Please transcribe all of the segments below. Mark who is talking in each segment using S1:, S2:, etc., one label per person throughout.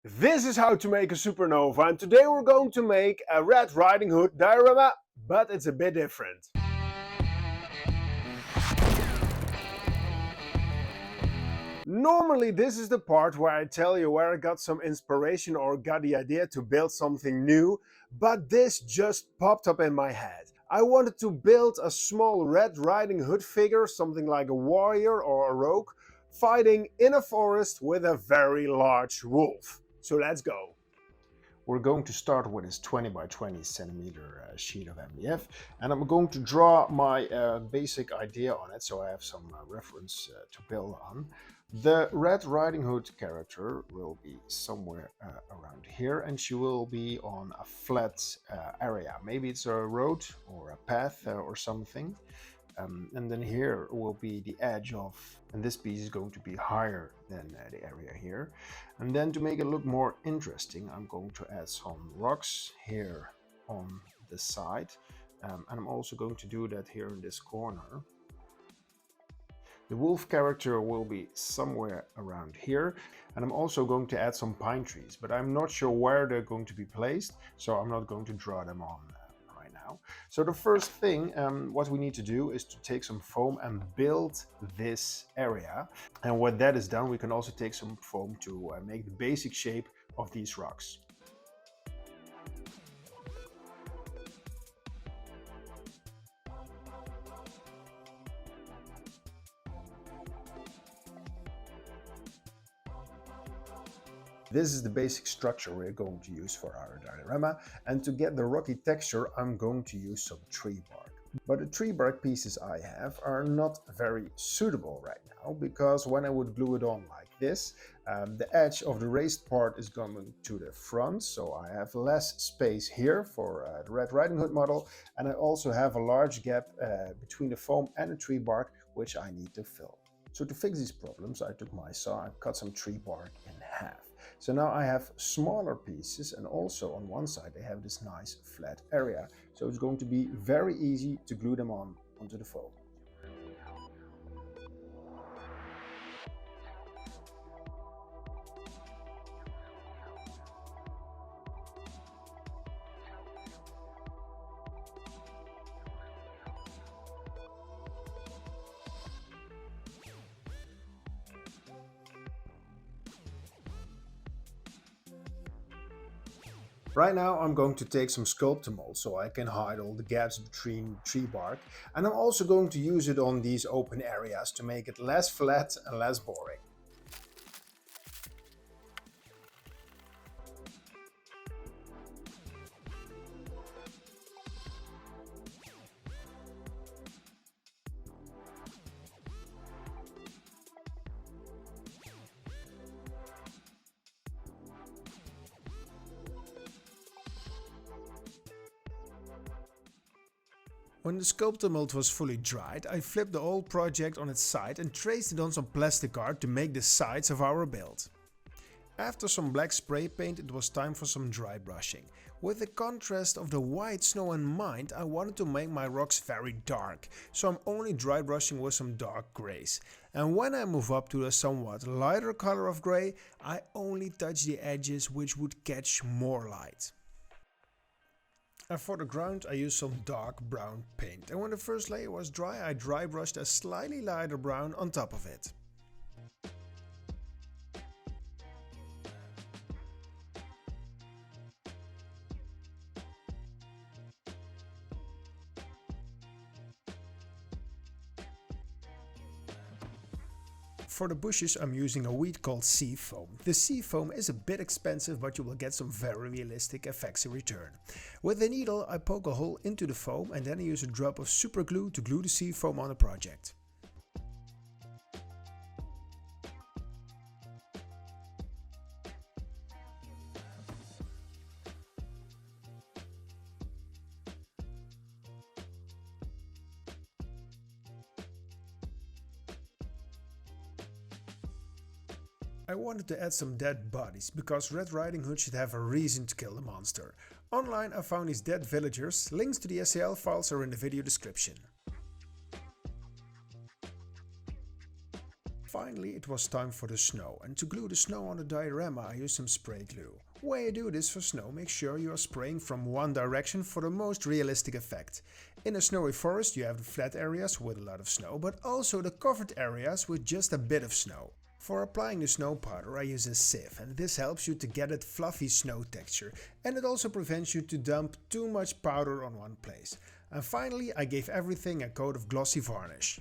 S1: This is how to make a supernova, and today we're going to make a Red Riding Hood diorama, but it's a bit different. Normally this is the part where I tell you where I got some inspiration or got the idea to build something new, but this just popped up in my head. I wanted to build a small Red Riding Hood figure, something like a warrior or a rogue, fighting in a forest with a very large wolf. So let's go. We're going to start with this 20 by 20 centimeter sheet of MDF, and I'm going to draw my basic idea on it so I have some reference to build on. The Red Riding Hood character will be somewhere around here, and she will be on a flat area. Maybe it's a road or a path or something. And then here will be the edge of, and this piece is going to be higher than the area here. And then to make it look more interesting, I'm going to add some rocks here on the side. And I'm also going to do that here in this corner. The wolf character will be somewhere around here, and I'm also going to add some pine trees, but I'm not sure where they're going to be placed, so I'm not going to draw them on right now. So the first thing what we need to do is to take some foam and build this area, and when that is done we can also take some foam to make the basic shape of these rocks. This is the basic structure we're going to use for our diorama, and to get the rocky texture I'm going to use some tree bark. But the tree bark pieces I have are not very suitable right now, because when I would glue it on like this, the edge of the raised part is going to the front, so I have less space here for the Red Riding Hood model, and I also have a large gap between the foam and the tree bark which I need to fill. So to fix these problems I took my saw and cut some tree bark in half. So now I have smaller pieces, and also on one side they have this nice flat area. So it's going to be very easy to glue them onto the foam. Right now I'm going to take some sculptor mold so I can hide all the gaps between tree bark, and I'm also going to use it on these open areas to make it less flat and less boring. When the sculptor mold was fully dried, I flipped the whole project on its side and traced it on some plastic art to make the sides of our build. After some black spray paint, it was time for some dry brushing. With the contrast of the white snow in mind, I wanted to make my rocks very dark, so I'm only dry brushing with some dark grays. And when I move up to a somewhat lighter color of grey, I only touch the edges which would catch more light. And for the ground I used some dark brown paint, and when the first layer was dry I dry brushed a slightly lighter brown on top of it. For the bushes I'm using a weed called sea foam. The sea foam is a bit expensive, but you will get some very realistic effects in return. With a needle I poke a hole into the foam, and then I use a drop of super glue to glue the sea foam on the project. I wanted to add some dead bodies, because Red Riding Hood should have a reason to kill the monster. Online I found these dead villagers, links to the STL files are in the video description. Finally, it was time for the snow, and to glue the snow on the diorama I used some spray glue. When you do this for snow, make sure you are spraying from one direction for the most realistic effect. In a snowy forest you have the flat areas with a lot of snow, but also the covered areas with just a bit of snow. For applying the snow powder I use a sieve, and this helps you to get a fluffy snow texture, and it also prevents you to dump too much powder on one place. And finally I gave everything a coat of glossy varnish.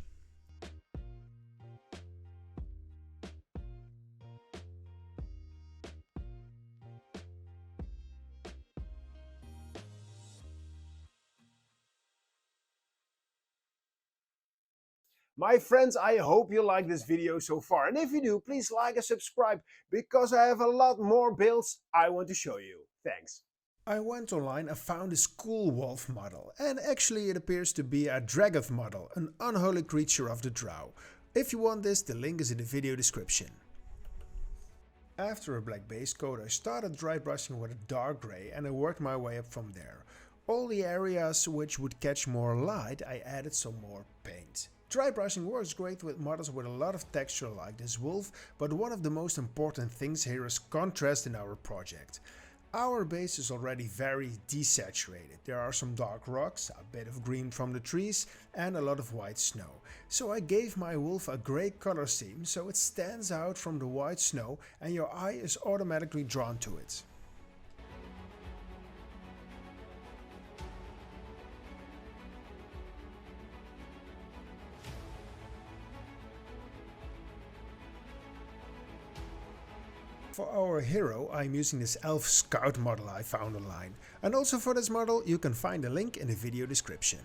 S1: My friends, I hope you like this video so far, and if you do, please like and subscribe, because I have a lot more builds I want to show you. Thanks. I went online and found this cool wolf model, and actually it appears to be a dragoth model, an unholy creature of the drow. If you want this, the link is in the video description. After a black base coat I started dry brushing with a dark grey, and I worked my way up from there. All the areas which would catch more light I added some more paint. Dry brushing works great with models with a lot of texture like this wolf, but one of the most important things here is contrast in our project. Our base is already very desaturated. There are some dark rocks, a bit of green from the trees and a lot of white snow. So I gave my wolf a grey color scheme so it stands out from the white snow and your eye is automatically drawn to it. For our hero I am using this elf scout model I found online, and also for this model you can find a link in the video description.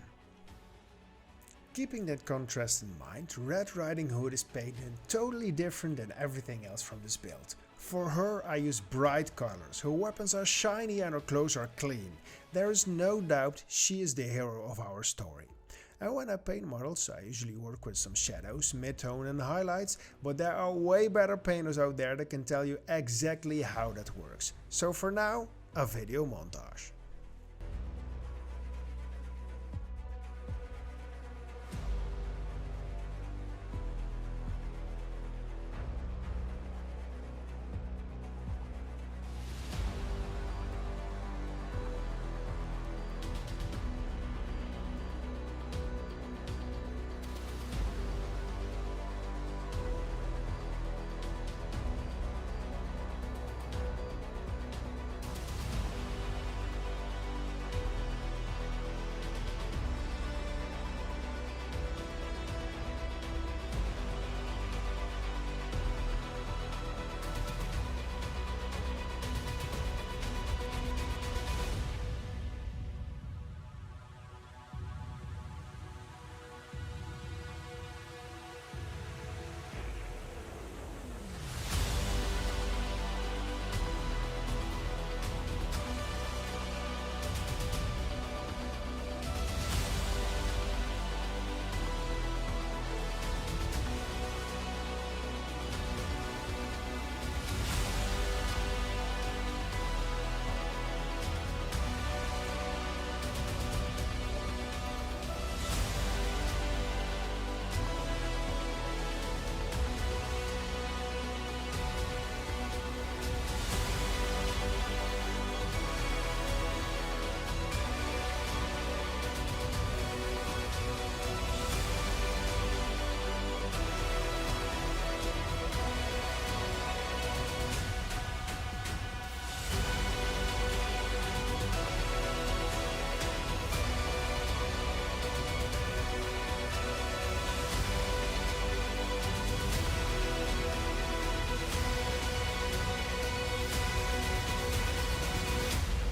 S1: Keeping that contrast in mind, Red Riding Hood is painted totally different than everything else from this build. For her I use bright colors, her weapons are shiny and her clothes are clean. There is no doubt she is the hero of our story. And when I paint models I usually work with some shadows, mid-tone and highlights, but there are way better painters out there that can tell you exactly how that works. So for now, a video montage.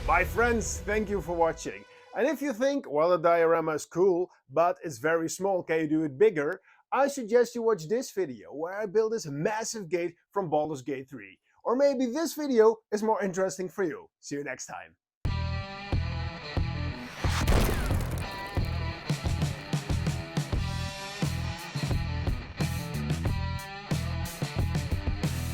S1: My friends, thank you for watching. And if you think, well, the diorama is cool, but it's very small, can you do it bigger? I suggest you watch this video where I build this massive gate from Baldur's Gate 3. Or maybe this video is more interesting for you. See you next time.